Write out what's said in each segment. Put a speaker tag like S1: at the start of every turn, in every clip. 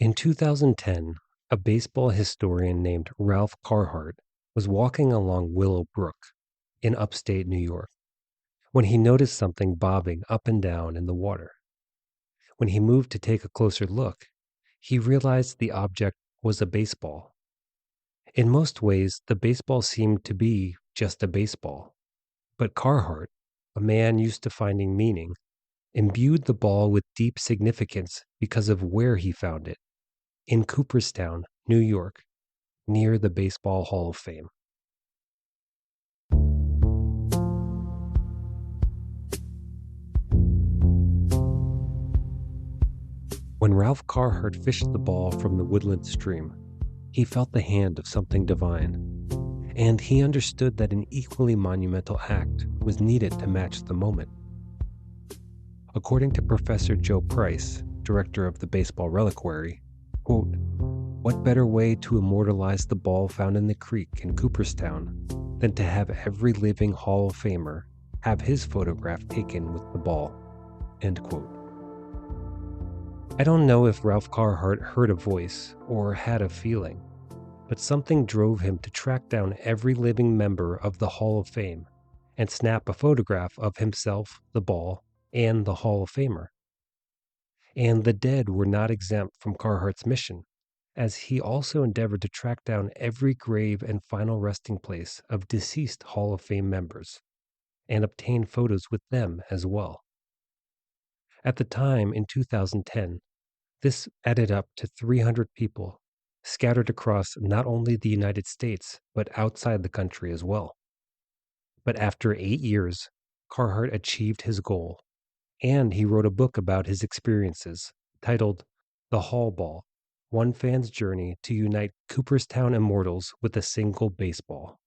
S1: In 2010, a baseball historian named Ralph Carhart was walking along Willow Brook in upstate New York when he noticed something bobbing up and down in the water. When he moved to take a closer look, he realized the object was a baseball. In most ways, the baseball seemed to be just a baseball. But Carhart, a man used to finding meaning, imbued the ball with deep significance because of where he found it, in Cooperstown, New York, near the Baseball Hall of Fame. When Ralph Carhart fished the ball from the woodland stream, he felt the hand of something divine, and he understood that an equally monumental act was needed to match the moment. According to Professor Joe Price, director of the Baseball Reliquary, quote, "What better way to immortalize the ball found in the creek in Cooperstown than to have every living Hall of Famer have his photograph taken with the ball?" End quote. I don't know if Ralph Carhart heard a voice or had a feeling, but something drove him to track down every living member of the Hall of Fame and snap a photograph of himself, the ball, and the Hall of Famer. And the dead were not exempt from Carhart's mission, as he also endeavored to track down every grave and final resting place of deceased Hall of Fame members and obtain photos with them as well. At the time, in 2010, this added up to 300 people scattered across not only the United States, but outside the country as well. But after 8 years, Carhart achieved his goal, and he wrote a book about his experiences titled The Hall Ball: One Fan's Journey to Unite Cooperstown Immortals with a Single Baseball.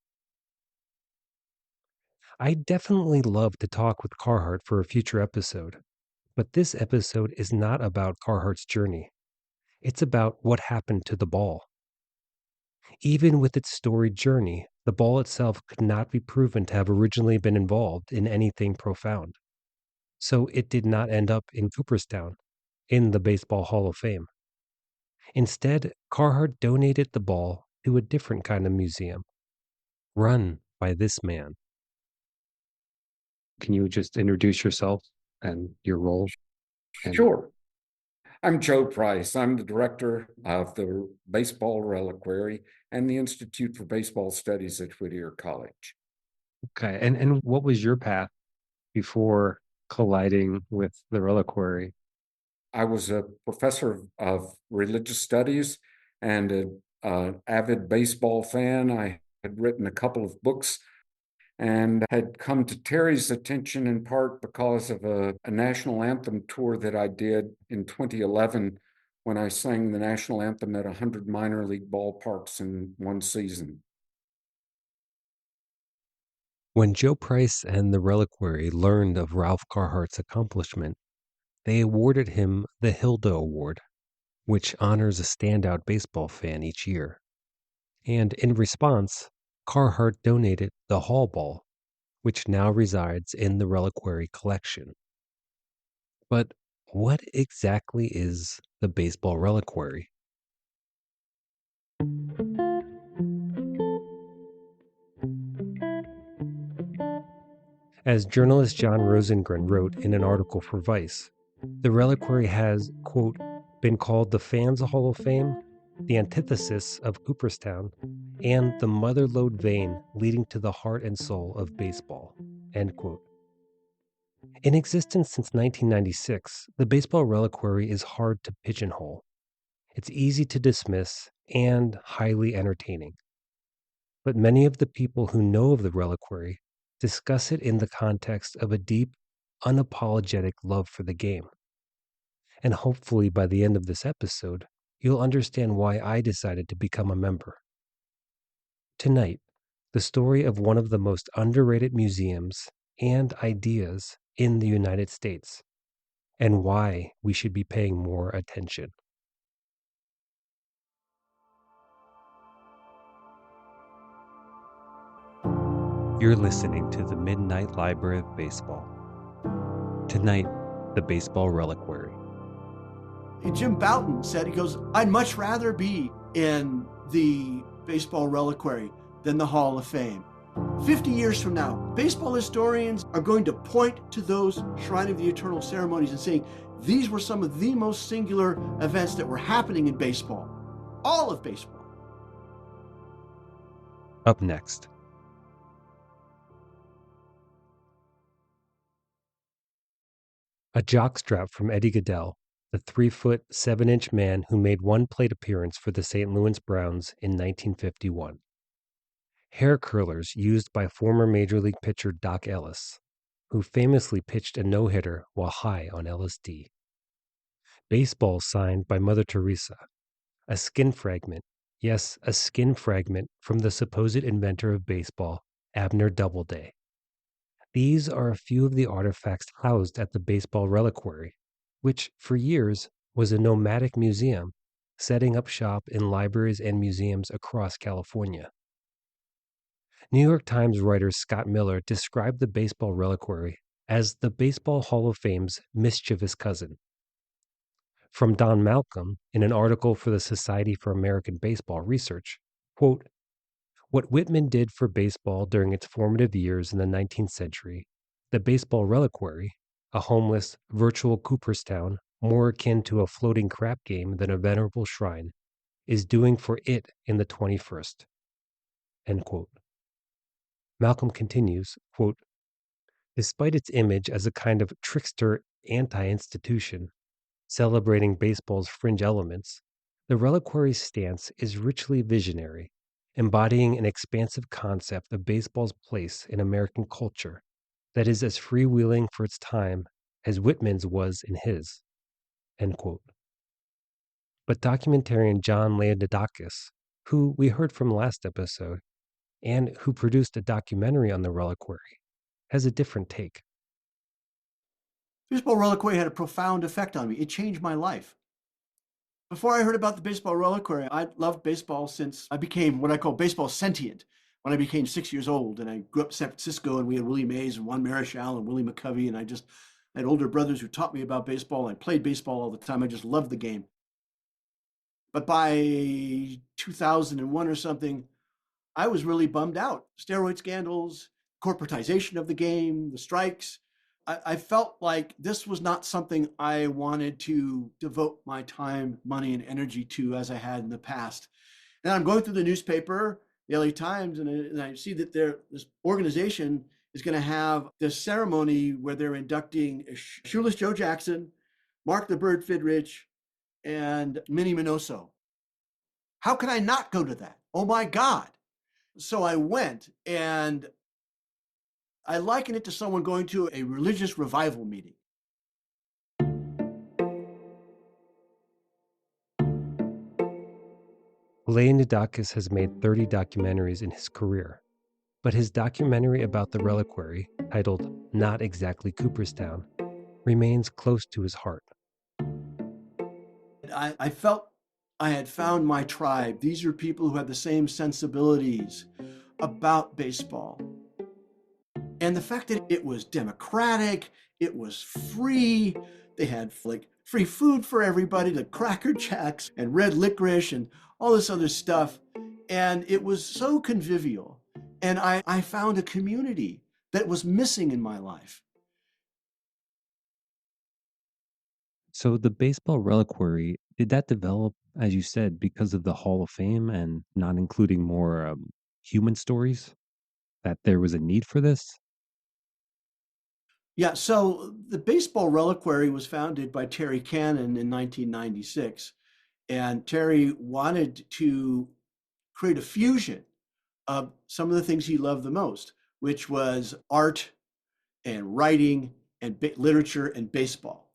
S1: I'd definitely love to talk with Carhart for a future episode, but this episode is not about Carhart's journey. It's about what happened to the ball. Even with its storied journey, the ball itself could not be proven to have originally been involved in anything profound. So it did not end up in Cooperstown, in the Baseball Hall of Fame. Instead, Carhart donated the ball to a different kind of museum, run by this man. Can you just introduce yourself and your role?
S2: Sure. I'm Joe Price. I'm the director of the Baseball Reliquary and the Institute for Baseball Studies at Whittier College.
S1: Okay. And what was your path before colliding with the reliquary?
S2: I was a professor of religious studies and an avid baseball fan. I had written a couple of books and had come to Terry's attention in part because of a national anthem tour that I did in 2011 when I sang the national anthem at 100 minor league ballparks in one season.
S1: When Joe Price and the reliquary learned of Ralph Carhart's accomplishment, they awarded him the Hilda Award, which honors a standout baseball fan each year. And in response, Carhart donated the Hall Ball, which now resides in the reliquary collection. But what exactly is the Baseball Reliquary? As journalist John Rosengren wrote in an article for Vice, the reliquary has, quote, been called the Fans Hall of Fame, the antithesis of Cooperstown, and the mother-lode vein leading to the heart and soul of baseball, end quote. In existence since 1996, the Baseball Reliquary is hard to pigeonhole. It's easy to dismiss and highly entertaining. But many of the people who know of the reliquary discuss it in the context of a deep, unapologetic love for the game. And hopefully by the end of this episode, you'll understand why I decided to become a member. Tonight, the story of one of the most underrated museums and ideas in the United States, and why we should be paying more attention. You're listening to the Midnight Library of Baseball. Tonight, the Baseball Reliquary.
S3: Jim Bouton said, he goes, I'd much rather be in the Baseball Reliquary than the Hall of Fame. 50 years from now, baseball historians are going to point to those Shrine of the Eternal ceremonies and saying, these were some of the most singular events that were happening in baseball. All of baseball.
S1: Up next. A jockstrap from Eddie Goodell, the 3-foot, 7-inch man who made one plate appearance for the St. Louis Browns in 1951. Hair curlers used by former Major League pitcher Doc Ellis, who famously pitched a no-hitter while high on LSD. Baseball signed by Mother Teresa. A skin fragment, yes, a skin fragment from the supposed inventor of baseball, Abner Doubleday. These are a few of the artifacts housed at the Baseball Reliquary, which, for years, was a nomadic museum, setting up shop in libraries and museums across California. New York Times writer Scott Miller described the Baseball Reliquary as the Baseball Hall of Fame's mischievous cousin. From Don Malcolm, in an article for the Society for American Baseball Research, quote, what Whitman did for baseball during its formative years in the 19th century, the Baseball Reliquary, a homeless, virtual Cooperstown more akin to a floating crap game than a venerable shrine, is doing for it in the 21st. End quote. Malcolm continues, quote, despite its image as a kind of trickster anti-institution, celebrating baseball's fringe elements, the reliquary's stance is richly visionary, embodying an expansive concept of baseball's place in American culture that is as freewheeling for its time as Whitman's was in his. End quote. But documentarian John Leonidakis, who we heard from last episode, and who produced a documentary on the reliquary, has a different take.
S3: Baseball Reliquary had a profound effect on me. It changed my life. Before I heard about the Baseball Reliquary, I loved baseball since I became what I call baseball sentient. When I became 6 years old and I grew up in San Francisco and we had Willie Mays and Juan Marichal and Willie McCovey, and I had older brothers who taught me about baseball. I played baseball all the time. I just loved the game. But by 2001 or something, I was really bummed out. Steroid scandals, corporatization of the game, the strikes. I felt like this was not something I wanted to devote my time, money, and energy to as I had in the past. And I'm going through the newspaper, the LA Times, and I see that this organization is going to have this ceremony where they're inducting Shoeless Joe Jackson, Mark the Bird Fidrich, and Minnie Minoso. How could I not go to that? Oh my God. So I went, and I liken it to someone going to a religious revival meeting.
S1: Leonidakis has made 30 documentaries in his career, but his documentary about the reliquary, titled Not Exactly Cooperstown, remains close to his heart.
S3: I felt I had found my tribe. These are people who had the same sensibilities about baseball. And the fact that it was democratic, it was free, they had like free food for everybody, the Cracker Jacks and red licorice and all this other stuff. And it was so convivial. And I found a community that was missing in my life.
S1: So the Baseball Reliquary, did that develop, as you said, because of the Hall of Fame and not including more human stories? That there was a need for this?
S3: Yeah, so the Baseball Reliquary was founded by Terry Cannon in 1996. And Terry wanted to create a fusion of some of the things he loved the most, which was art and writing and literature and baseball.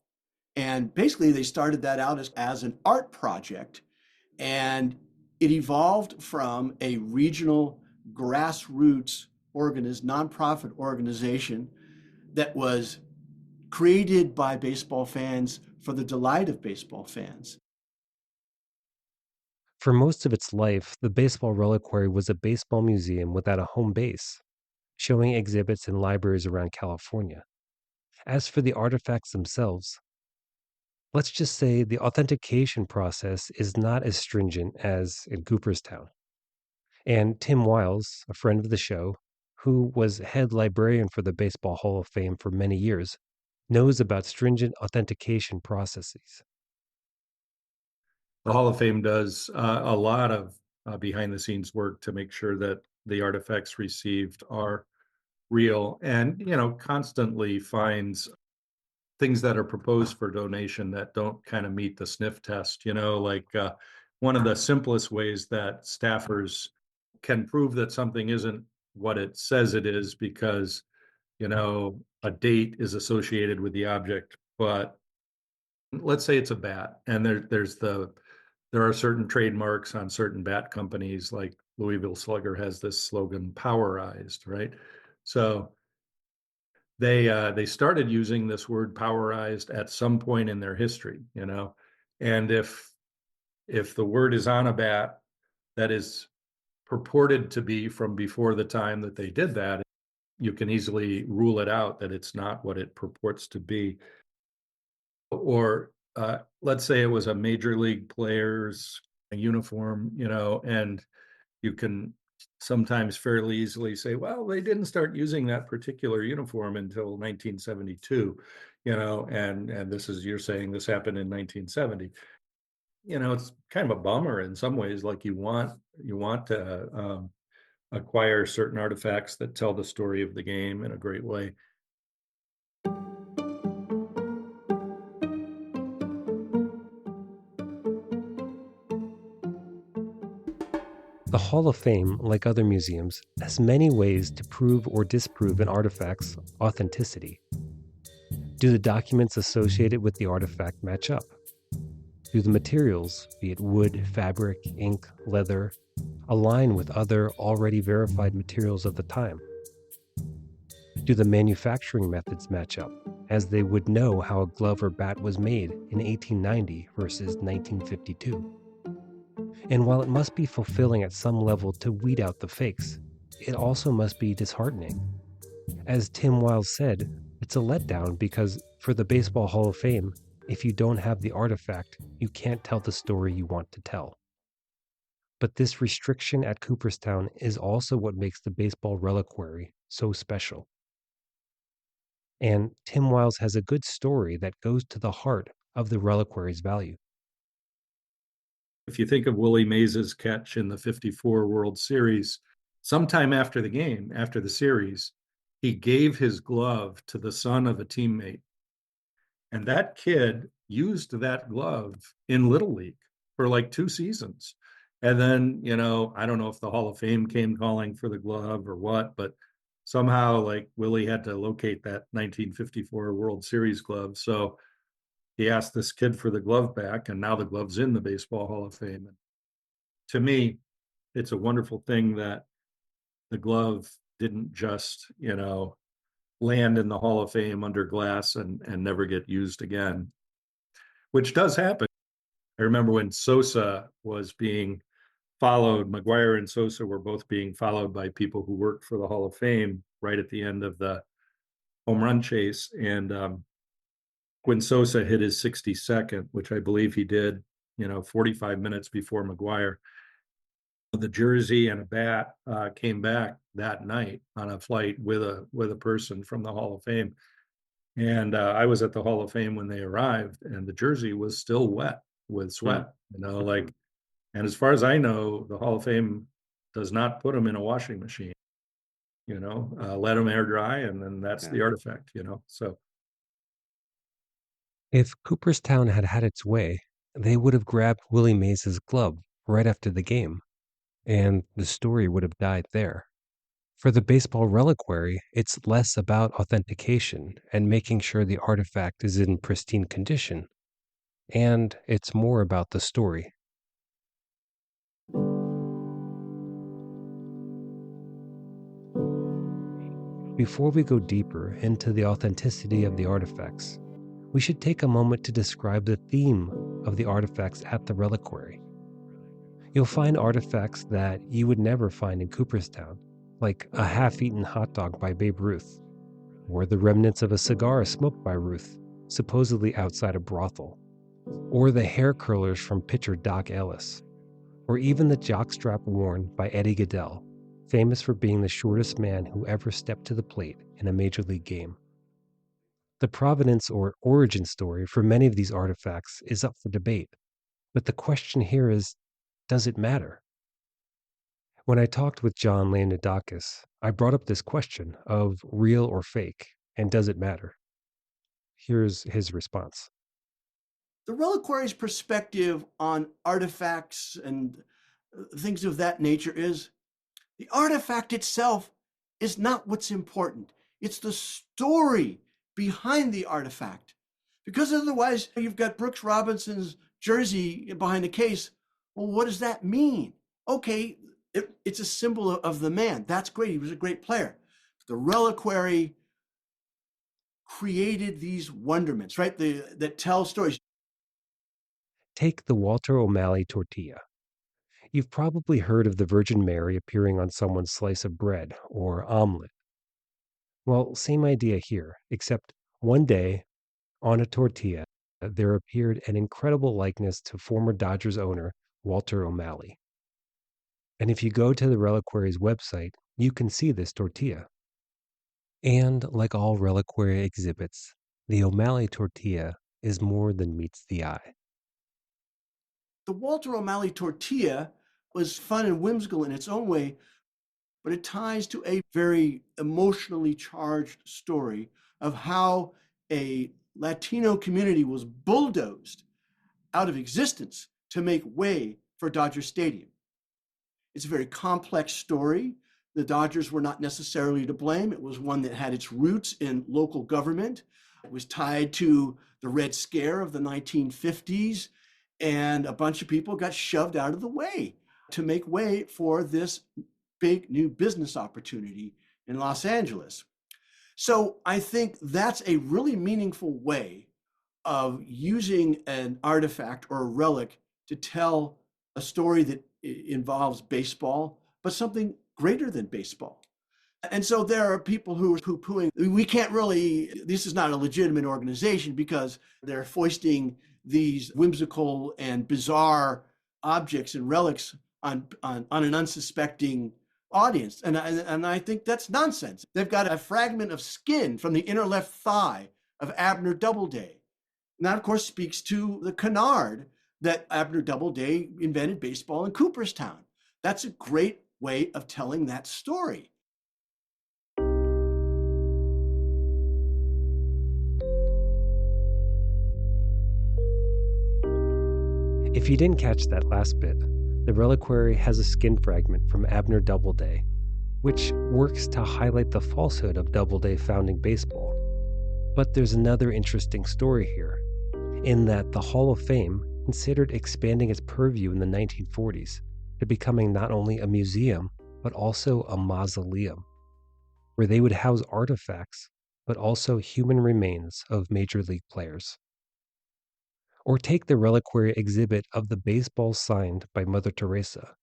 S3: And basically, they started that out as an art project. And it evolved from a regional grassroots nonprofit organization that was created by baseball fans for the delight of baseball fans.
S1: For most of its life, the Baseball Reliquary was a baseball museum without a home base, showing exhibits in libraries around California. As for the artifacts themselves, Let's just say the authentication process is not as stringent as in Cooperstown. And Tim Wiles, a friend of the show, who was head librarian for the Baseball Hall of Fame for many years, knows about stringent authentication processes.
S4: The Hall of Fame does a lot of behind the scenes work to make sure that the artifacts received are real, and constantly finds things that are proposed for donation that don't kind of meet the sniff test. Like one of the simplest ways that staffers can prove that something isn't what it says it is, because a date is associated with the object, but let's say it's a bat, and there are certain trademarks on certain bat companies, like Louisville Slugger has this slogan, "Powerized," right? So they started using this word "powerized" at some point in their history, and if the word is on a bat that is purported to be from before the time that they did that, you can easily rule it out that it's not what it purports to be. Or let's say it was a major league player's uniform, and you can sometimes fairly easily say, well, they didn't start using that particular uniform until 1972, and this is, you're saying this happened in 1970. It's kind of a bummer in some ways. Like you want to acquire certain artifacts that tell the story of the game in a great way.
S1: The Hall of Fame, like other museums, has many ways to prove or disprove an artifact's authenticity. Do the documents associated with the artifact match up? Do the materials, be it wood, fabric, ink, leather, align with other already verified materials of the time? Do the manufacturing methods match up, as they would know how a glove or bat was made in 1890 versus 1952? And while it must be fulfilling at some level to weed out the fakes, it also must be disheartening. As Tim Wiles said, it's a letdown because for the Baseball Hall of Fame, if you don't have the artifact, you can't tell the story you want to tell. But this restriction at Cooperstown is also what makes the Baseball Reliquary so special. And Tim Wiles has a good story that goes to the heart of the reliquary's value.
S4: If you think of Willie Mays' catch in the 54 World Series, sometime after the game, after the series, he gave his glove to the son of a teammate. And that kid used that glove in Little League for like 2 seasons. And then, I don't know if the Hall of Fame came calling for the glove or what, but somehow like Willie had to locate that 1954 World Series glove. So he asked this kid for the glove back, and now the glove's in the Baseball Hall of Fame. And to me, it's a wonderful thing that the glove didn't just, land in the Hall of Fame under glass and never get used again, which does happen. I remember when Sosa was being followed, McGwire and Sosa were both being followed by people who worked for the Hall of Fame right at the end of the home run chase. And when Sosa hit his 62nd, which I believe he did, 45 minutes before McGwire, the jersey and a bat came back that night on a flight with a person from the Hall of Fame. And I was at the Hall of Fame when they arrived, and the jersey was still wet with sweat, and as far as I know, the Hall of Fame does not put them in a washing machine, let them air dry, and then that's the artifact, so.
S1: If Cooperstown had had its way, they would have grabbed Willie Mays' glove right after the game, and the story would have died there. For the Baseball Reliquary, it's less about authentication and making sure the artifact is in pristine condition, and it's more about the story. Before we go deeper into the authenticity of the artifacts, we should take a moment to describe the theme of the artifacts at the reliquary. You'll find artifacts that you would never find in Cooperstown, like a half-eaten hot dog by Babe Ruth, or the remnants of a cigar smoked by Ruth, supposedly outside a brothel. or the hair curlers from pitcher Doc Ellis, or even the jockstrap worn by Eddie Goodell, famous for being the shortest man who ever stepped to the plate in a major league game. The provenance or origin story for many of these artifacts is up for debate, but the question here is, does it matter? When I talked with John Leonidakis, I brought up this question of real or fake, and does it matter? Here's his response.
S3: The reliquary's perspective on artifacts and things of that nature is the artifact itself is not what's important. It's the story behind the artifact. Because otherwise, you've got Brooks Robinson's jersey behind the case. Well, what does that mean? Okay, it's a symbol of the man. That's great. He was a great player. The reliquary created these wonderments, right? That tell stories.
S1: Take the Walter O'Malley tortilla. You've probably heard of the Virgin Mary appearing on someone's slice of bread or omelet. Well, same idea here, except one day on a tortilla, there appeared an incredible likeness to former Dodgers owner Walter O'Malley. And if you go to the reliquary's website, you can see this tortilla. And like all reliquary exhibits, the O'Malley tortilla is more than meets the eye.
S3: The Walter O'Malley tortilla was fun and whimsical in its own way, but it ties to a very emotionally charged story of how a Latino community was bulldozed out of existence to make way for Dodger Stadium. It's a very complex story. The Dodgers were not necessarily to blame. It was one that had its roots in local government. It was tied to the Red Scare of the 1950s, and a bunch of people got shoved out of the way to make way for this big new business opportunity in Los Angeles. So I think that's a really meaningful way of using an artifact or a relic to tell a story that involves baseball, but something greater than baseball. And so there are people who are poo-pooing, we can't really, this is not a legitimate organization because they're foisting these whimsical and bizarre objects and relics on an unsuspecting audience. And I think that's nonsense. They've got a fragment of skin from the inner left thigh of Abner Doubleday. And that, of course, speaks to the canard that Abner Doubleday invented baseball in Cooperstown. That's a great way of telling that story.
S1: If you didn't catch that last bit, the reliquary has a skin fragment from Abner Doubleday, which works to highlight the falsehood of Doubleday founding baseball. But there's another interesting story here, in that the Hall of Fame considered expanding its purview in the 1940s to becoming not only a museum, but also a mausoleum, where they would house artifacts, but also human remains of major league players. Or take the reliquary exhibit of the baseballs signed by Mother Teresa.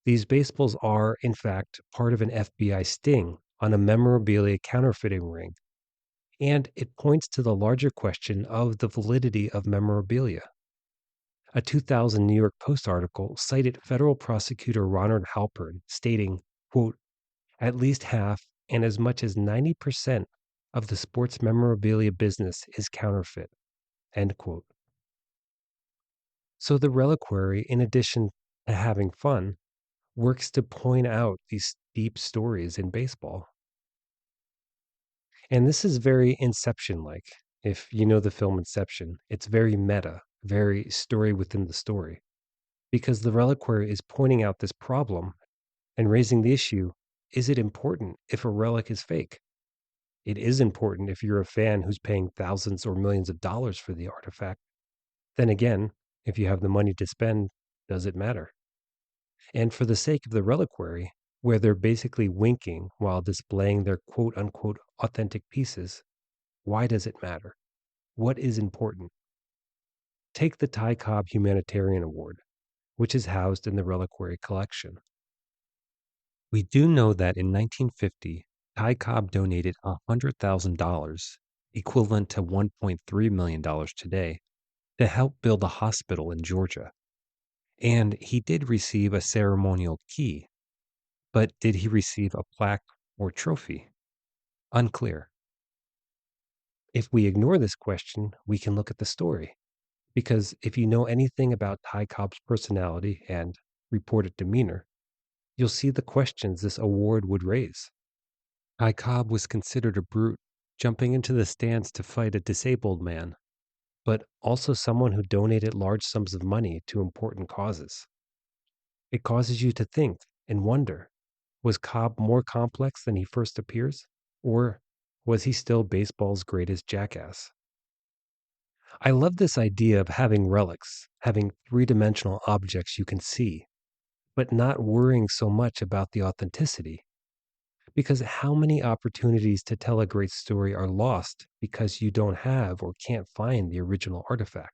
S1: These baseballs are, in fact, part of an FBI sting on a memorabilia counterfeiting ring, and it points to the larger question of the validity of memorabilia. A 2000 New York Post article cited federal prosecutor Ronald Halpern stating, quote, "At least half and as much as 90% of the sports memorabilia business is counterfeit," end quote. So the reliquary, in addition to having fun, works to point out these deep stories in baseball. And this is very Inception-like. If you know the film Inception, it's very meta, very story within the story. Because the reliquary is pointing out this problem and raising the issue, is it important if a relic is fake? It is important if you're a fan who's paying thousands or millions of dollars for the artifact. Then again, if you have the money to spend, does it matter? And for the sake of the reliquary, where they're basically winking while displaying their quote unquote authentic pieces, why does it matter? What is important? Take the Ty Cobb Humanitarian Award, which is housed in the reliquary collection. We do know that in 1950, Ty Cobb donated $100,000, equivalent to $1.3 million today, to help build a hospital in Georgia. And he did receive a ceremonial key, but did he receive a plaque or trophy? Unclear. If we ignore this question, we can look at the story. Because if you know anything about Ty Cobb's personality and reported demeanor, you'll see the questions this award would raise. Ty Cobb was considered a brute, jumping into the stands to fight a disabled man, but also someone who donated large sums of money to important causes. It causes you to think and wonder, was Cobb more complex than he first appears? Or was he still baseball's greatest jackass? I love this idea of having relics, having three-dimensional objects you can see, but not worrying so much about the authenticity. Because how many opportunities to tell a great story are lost because you don't have or can't find the original artifact?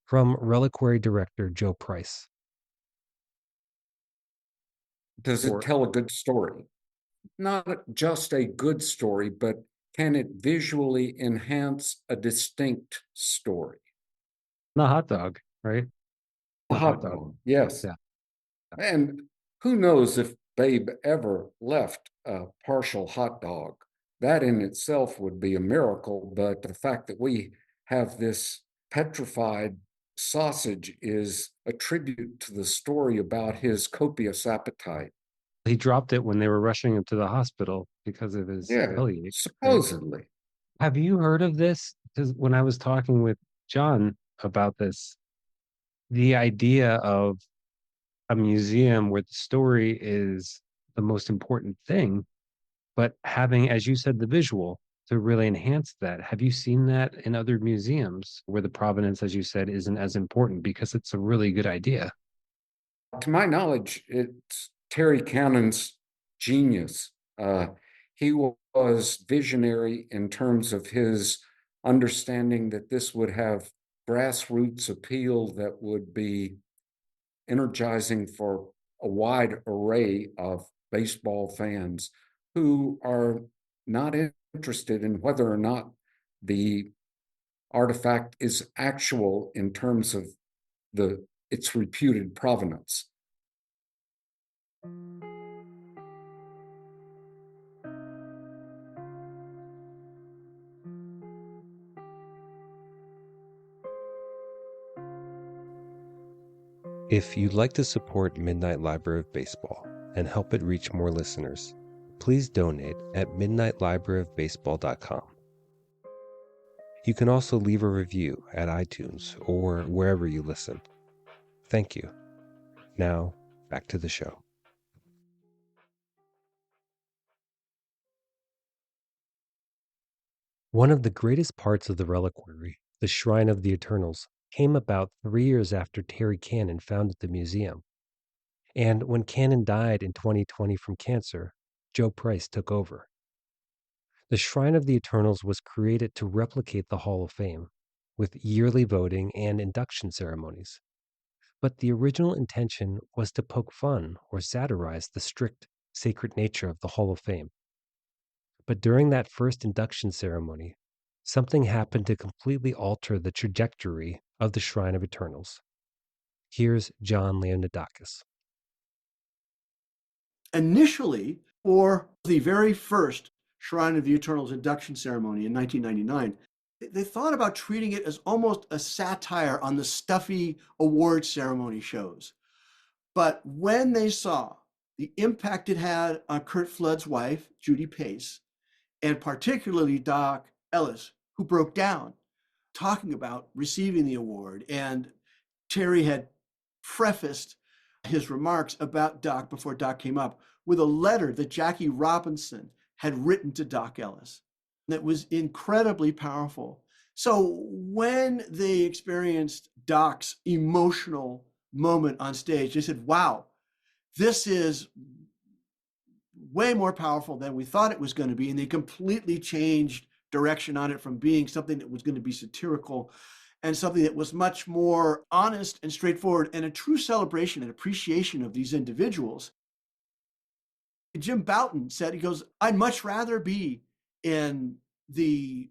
S1: From Reliquary director Joe Price.
S2: Does it tell a good story? Not just a good story, but can it visually enhance a distinct story?
S1: The hot dog, right?
S2: A hot dog, yes.
S1: Yeah.
S2: And who knows if Babe ever left a partial hot dog? That in itself would be a miracle, but the fact that we have this petrified sausage is a tribute to the story about his copious appetite.
S1: He dropped it when they were rushing him to the hospital because of his bellyache. Right?
S2: Supposedly.
S1: Have you heard of this? Because when I was talking with John about this, the idea of a museum where the story is the most important thing, but having, as you said, the visual to really enhance that. Have you seen that in other museums where the provenance, as you said, isn't as important? Because it's a really good idea.
S2: To my knowledge, it's Terry Cannon's genius. He was visionary in terms of his understanding that this would have grassroots appeal that would be energizing for a wide array of baseball fans who are not interested in whether or not the artifact is actual in terms of its reputed provenance.
S1: If you'd like to support Midnight Library of Baseball and help it reach more listeners, please donate at midnightlibraryofbaseball.com. You can also leave a review at iTunes or wherever you listen. Thank you. Now, back to the show. One of the greatest parts of the reliquary, the Shrine of the Eternals, came about 3 years after Terry Cannon founded the museum. And when Cannon died in 2020 from cancer, Joe Price took over. The Shrine of the Eternals was created to replicate the Hall of Fame, with yearly voting and induction ceremonies. But the original intention was to poke fun or satirize the strict, sacred nature of the Hall of Fame. But during that first induction ceremony, something happened to completely alter the trajectory of the Shrine of Eternals. Here's John Leonidakis.
S3: Initially, for the very first Shrine of the Eternals induction ceremony in 1999, they thought about treating it as almost a satire on the stuffy award ceremony shows. But when they saw the impact it had on Curt Flood's wife, Judy Pace, and particularly Doc Ellis, who broke down talking about receiving the award, and Terry had prefaced his remarks about Doc before Doc came up with a letter that Jackie Robinson had written to Doc Ellis that was incredibly powerful. So when they experienced Doc's emotional moment on stage, they said, wow, this is way more powerful than we thought it was going to be. And they completely changed direction on it from being something that was going to be satirical and something that was much more honest and straightforward and a true celebration and appreciation of these individuals. Jim Bouton said, he goes, I'd much rather be in the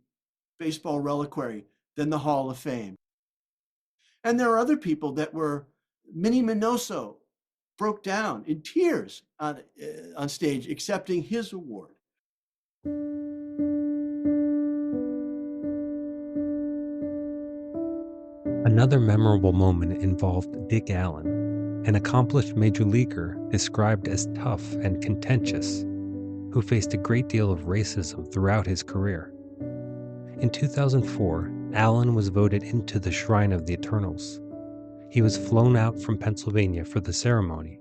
S3: Baseball Reliquary than the Hall of Fame. And there are other people that were, Minnie Minoso broke down in tears on stage accepting his award.
S1: Another memorable moment involved Dick Allen, an accomplished major leaguer described as tough and contentious, who faced a great deal of racism throughout his career. In 2004, Allen was voted into the Shrine of the Eternals. He was flown out from Pennsylvania for the ceremony,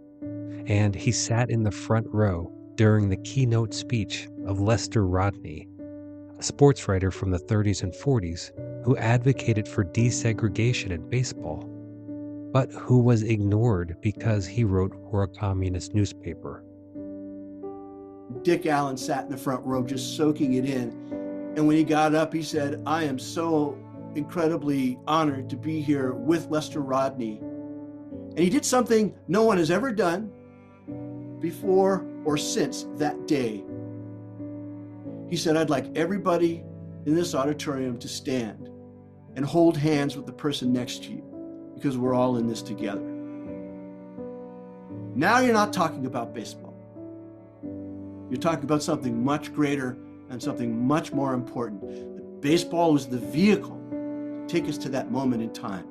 S1: and he sat in the front row during the keynote speech of Lester Rodney, a sports writer from the 30s and 40s who advocated for desegregation in baseball, but who was ignored because he wrote for a communist newspaper.
S3: Dick Allen sat in the front row just soaking it in. And when he got up, he said, "I am so incredibly honored to be here with Lester Rodney." And he did something no one has ever done before or since that day. He said, "I'd like everybody in this auditorium to stand and hold hands with the person next to you, because we're all in this together." Now you're not talking about baseball. You're talking about something much greater and something much more important. Baseball was the vehicle to take us to that moment in time.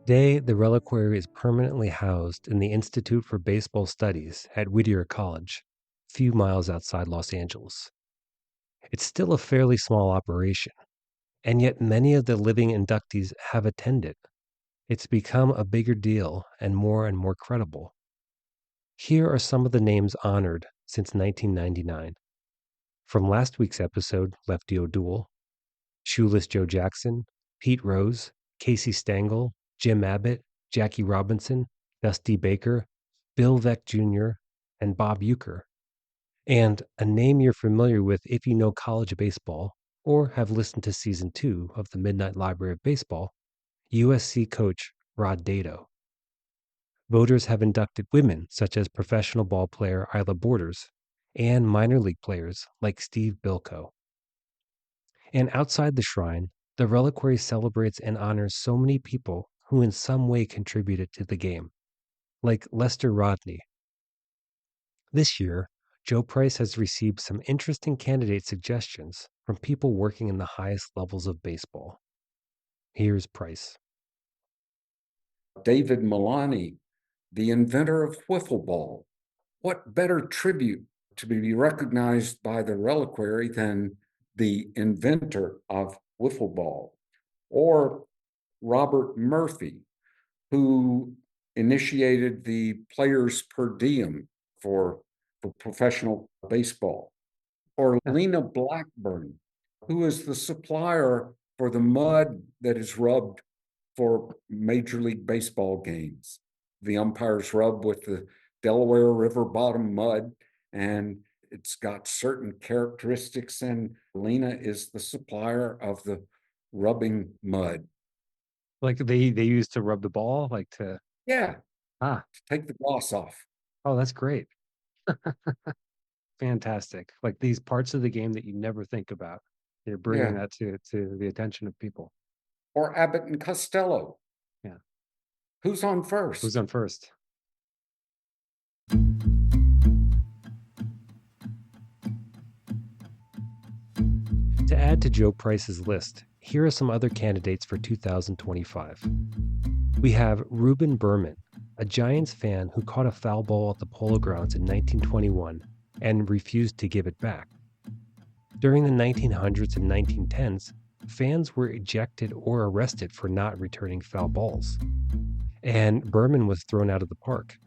S1: Today, the reliquary is permanently housed in the Institute for Baseball Studies at Whittier College, a few miles outside Los Angeles. It's still a fairly small operation, and yet many of the living inductees have attended. It's become a bigger deal and more credible. Here are some of the names honored since 1999. From last week's episode, Lefty O'Doul, Shoeless Joe Jackson, Pete Rose, Casey Stengel, Jim Abbott, Jackie Robinson, Dusty Baker, Bill Veeck Jr., and Bob Uecker. And a name you're familiar with if you know college baseball or have listened to Season 2 of the Midnight Library of Baseball, USC coach Rod Dedeaux. Voters have inducted women such as professional ball player Isla Borders and minor league players like Steve Bilko. And outside the shrine, the reliquary celebrates and honors so many people who in some way contributed to the game, like Lester Rodney. This year, Joe Price has received some interesting candidate suggestions from people working in the highest levels of baseball. Here's Price.
S2: David Milani, the inventor of wiffle ball. What better tribute to be recognized by the reliquary than the inventor of wiffle ball? Or Robert Murphy, who initiated the players per diem for professional baseball. Or Lena Blackburn, who is the supplier for the mud that is rubbed for Major League Baseball games. The umpires rub with the Delaware River bottom mud, and it's got certain characteristics, and Lena is the supplier of the rubbing mud.
S1: Like they used to rub the ball, like to...
S2: Yeah.
S1: Ah.
S2: To take the gloss off.
S1: Oh, that's great. Fantastic. Like these parts of the game that you never think about. You're bringing that to the attention of people.
S2: Or Abbott and Costello.
S1: Yeah.
S2: Who's on first?
S1: Who's on first? To add to Joe Price's list, here are some other candidates for 2025. We have Reuben Berman, a Giants fan who caught a foul ball at the Polo Grounds in 1921 and refused to give it back. During the 1900s and 1910s, fans were ejected or arrested for not returning foul balls. And Berman was thrown out of the park.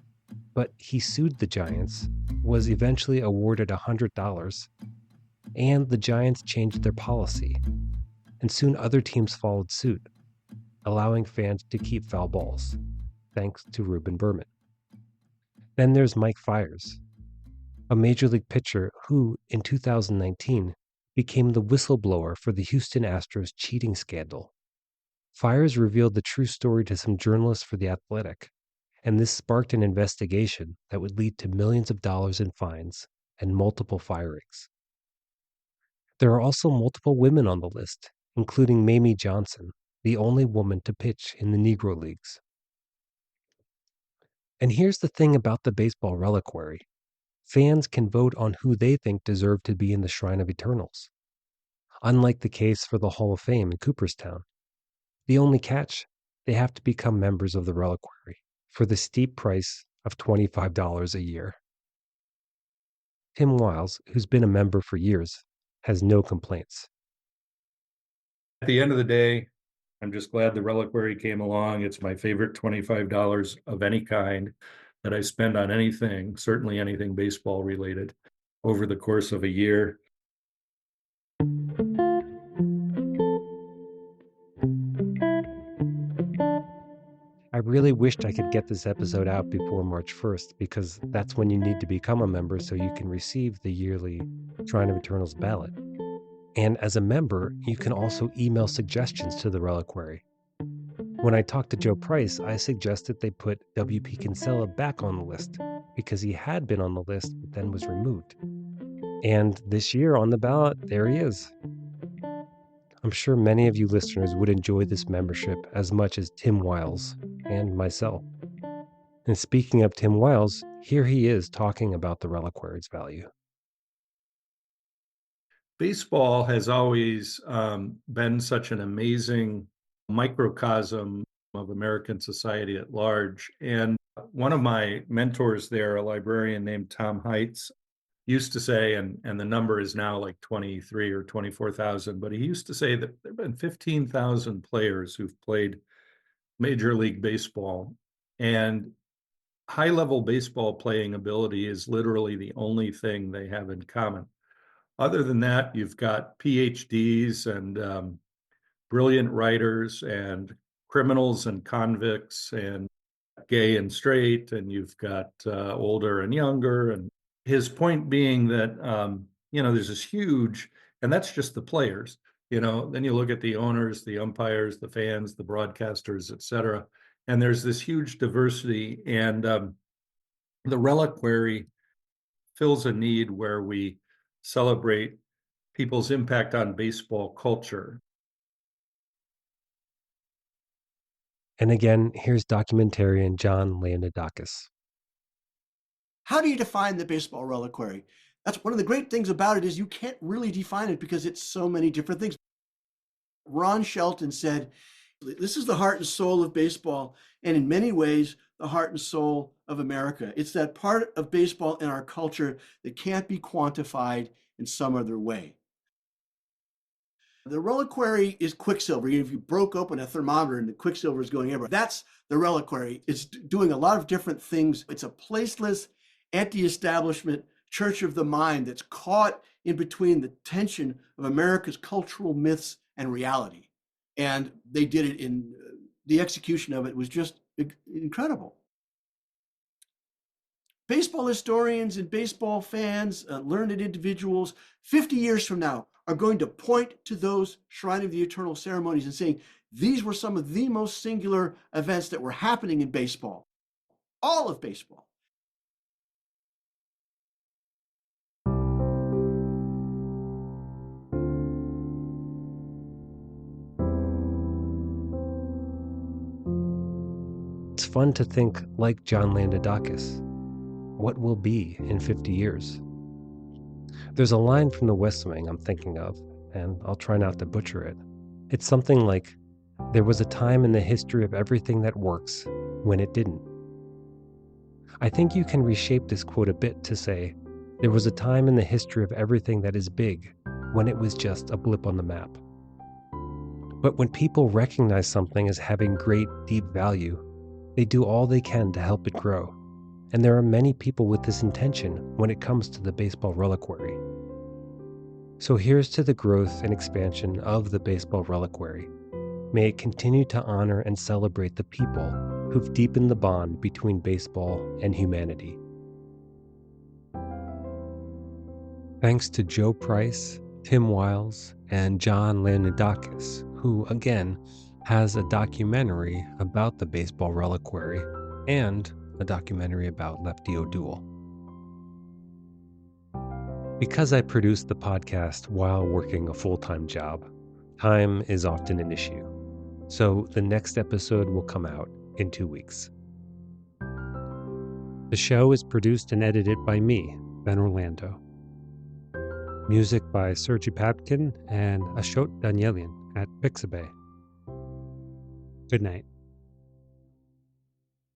S1: But he sued the Giants, was eventually awarded $100, and the Giants changed their policy. And soon other teams followed suit, allowing fans to keep foul balls, thanks to Reuben Berman. Then there's Mike Fiers, a major league pitcher who, in 2019, became the whistleblower for the Houston Astros cheating scandal. Fiers revealed the true story to some journalists for The Athletic, and this sparked an investigation that would lead to millions of dollars in fines and multiple firings. There are also multiple women on the list, including Mamie Johnson, the only woman to pitch in the Negro Leagues. And here's the thing about the Baseball Reliquary. Fans can vote on who they think deserve to be in the Shrine of Eternals. Unlike the case for the Hall of Fame in Cooperstown. The only catch, they have to become members of the Reliquary for the steep price of $25 a year. Tim Wiles, who's been a member for years, has no complaints.
S4: At the end of the day, I'm just glad the Reliquary came along. It's my favorite $25 of any kind that I spend on anything, certainly anything baseball related, over the course of a year.
S1: I really wished I could get this episode out before March 1st because that's when you need to become a member so you can receive the yearly Shrine of Eternals ballot. And as a member, you can also email suggestions to the Reliquary. When I talked to Joe Price, I suggested they put W.P. Kinsella back on the list because he had been on the list but then was removed. And this year on the ballot, there he is. I'm sure many of you listeners would enjoy this membership as much as Tim Wiles and myself. And speaking of Tim Wiles, here he is talking about the Reliquary's value.
S4: Baseball has always been such an amazing microcosm of American society at large. And one of my mentors there, a librarian named Tom Heitz, used to say, and the number is now like 23 or 24,000, but he used to say that there have been 15,000 players who've played Major League Baseball. And high-level baseball playing ability is literally the only thing they have in common. Other than that, you've got PhDs and brilliant writers and criminals and convicts and gay and straight, and you've got older and younger. And his point being that, there's this huge, and that's just the players, then you look at the owners, the umpires, the fans, the broadcasters, et cetera. And there's this huge diversity. And the Reliquary fills a need where we celebrate people's impact on baseball culture.
S1: And again, here's documentarian John Landadakis.
S3: How do you define the Baseball Reliquary? That's one of the great things about it is you can't really define it because it's so many different things. Ron Shelton said, this is the heart and soul of baseball, and in many ways, the heart and soul of America. It's that part of baseball in our culture that can't be quantified in some other way. The Reliquary is quicksilver. If you broke open a thermometer and the quicksilver is going everywhere, that's the Reliquary. It's doing a lot of different things. It's a placeless, anti-establishment church of the mind that's caught in between the tension of America's cultural myths and reality. And they did it in the execution of it was just incredible. Baseball historians and baseball fans, learned individuals, 50 years from now are going to point to those Shrine of the Eternal ceremonies and saying, these were some of the most singular events that were happening in baseball, all of baseball.
S1: It's fun to think like John Landadakis. What will be in 50 years? There's a line from The West Wing I'm thinking of, and I'll try not to butcher it. It's something like, there was a time in the history of everything that works when it didn't. I think you can reshape this quote a bit to say, there was a time in the history of everything that is big when it was just a blip on the map. But when people recognize something as having great, deep value, they do all they can to help it grow. And there are many people with this intention when it comes to the Baseball Reliquary. So here's to the growth and expansion of the Baseball Reliquary. May it continue to honor and celebrate the people who've deepened the bond between baseball and humanity. Thanks to Joe Price, Tim Wiles, and John Landadakis, who, again, has a documentary about the Baseball Reliquary and a documentary about Lefty O'Doul. Because I produce the podcast while working a full-time job, time is often an issue. So the next episode will come out in 2 weeks. The show is produced and edited by me, Ben Orlando. Music by Sergi Papkin and Ashot Danielian at Pixabay. Good night.